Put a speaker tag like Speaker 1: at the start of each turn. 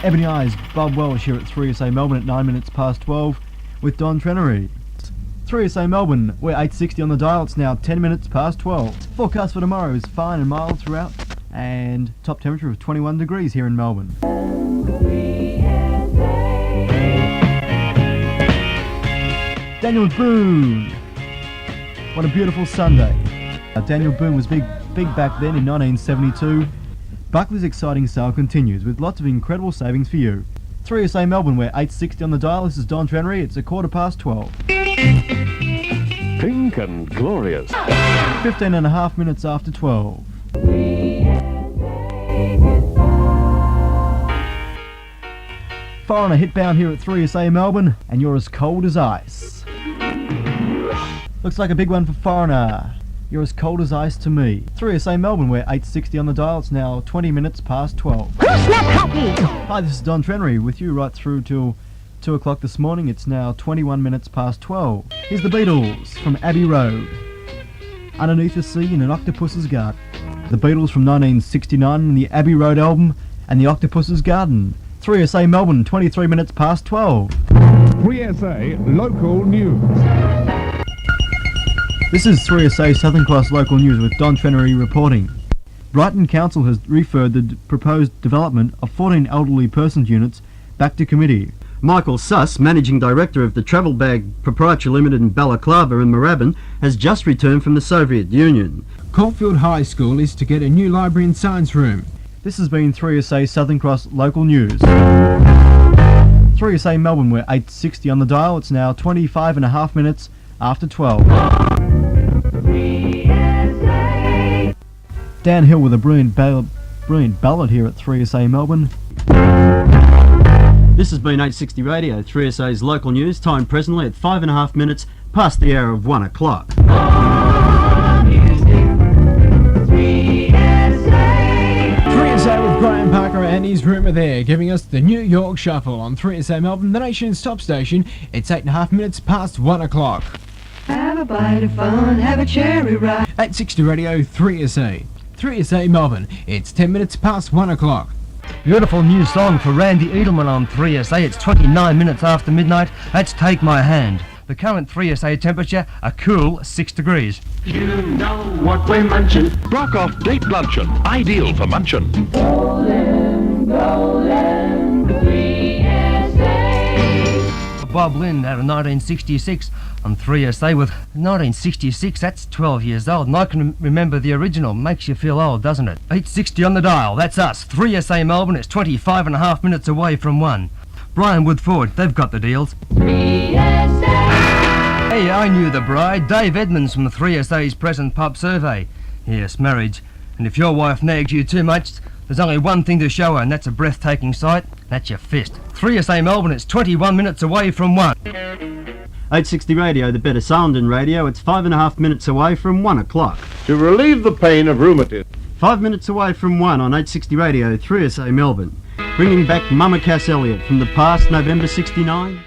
Speaker 1: Ebony Eyes, Bob Welsh here at 3SA Melbourne at 9 minutes past 12 with Don Trenery. 3SA Melbourne, we're 8:60 on the dial, it's now 10 minutes past 12. Forecast for tomorrow is fine and mild throughout, and top temperature of 21 degrees here in Melbourne. Daniel Boone! What a beautiful Sunday. Daniel Boone was big back then in 1972. Buckley's exciting sale continues with lots of incredible savings for you. 3SA Melbourne, we're 8:60 on the dial. This is Don Trenery. It's 12:15.
Speaker 2: Pink and glorious.
Speaker 1: 15 and a half minutes after 12. Foreigner hitbound here at 3SA Melbourne, and you're as cold as ice. Looks like a big one for Foreigner. You're as cold as ice to me. 3SA Melbourne, we're 8:60 on the dial. It's now 20 minutes past 12. Hi, this is Don Trenery with you right through till 2 o'clock this morning. It's now 21 minutes past 12. Here's the Beatles from Abbey Road. Underneath the Sea in an Octopus's Garden. The Beatles from 1969 in the Abbey Road album and the Octopus's Garden. 3SA Melbourne, 23 minutes past 12.
Speaker 2: 3SA Local News.
Speaker 1: This is 3SA Southern Cross Local News with Don Trenery reporting. Brighton Council has referred the proposed development of 14 elderly persons units back to committee.
Speaker 3: Michael Suss, Managing Director of the Travel Bag Proprietary Limited in Balaclava and Moorabbin, has just returned from the Soviet Union.
Speaker 4: Caulfield High School is to get a new library and science room.
Speaker 1: This has been 3SA Southern Cross Local News. 3SA Melbourne, we're 8:60 on the dial. It's now 25 and a half minutes after 12. Dan Hill with a brilliant ballad here at 3SA Melbourne.
Speaker 3: This has been 860 Radio, 3SA's local news, time presently at 5.5 minutes past the hour of 1 o'clock.
Speaker 4: 3SA with Graham Parker and his Rumour there, giving us the New York Shuffle on 3SA Melbourne, the nation's top station. It's 8.5 minutes past 1 o'clock.
Speaker 5: Have a bite of fun, have a cherry ride.
Speaker 4: 860 Radio, 3SA. 3SA Melbourne, it's 10 minutes past 1 o'clock.
Speaker 6: Beautiful new song for Randy Edelman on 3SA. It's 29 minutes after midnight. That's Take My Hand. The current 3SA temperature, a cool 6 degrees.
Speaker 2: You know what we're munching. Rock off date luncheon, ideal for munching.
Speaker 5: Golden, 3SA.
Speaker 6: Bob Lind out of 1966 on 3SA with 1966, that's 12 years old, and I can remember the original. Makes you feel old, doesn't it? 860 on the dial, that's us. 3SA Melbourne, it's 25 and a half minutes away from 1. Brian Woodford, they've got the deals.
Speaker 5: 3SA.
Speaker 6: Hey, I knew the bride, Dave Edmonds from 3SA's present pub survey. Yes, marriage. And if your wife nags you too much, there's only one thing to show her, and that's a breathtaking sight. That's your fist. 3SA Melbourne, it's 21 minutes away from 1.
Speaker 3: 860 Radio, the better sound in radio, it's 5.5 minutes away from 1 o'clock.
Speaker 2: To relieve the pain of rheumatism.
Speaker 3: 5 minutes away from 1 on 860 Radio, 3SA Melbourne. Bringing back Mama Cass Elliott from the past November '69.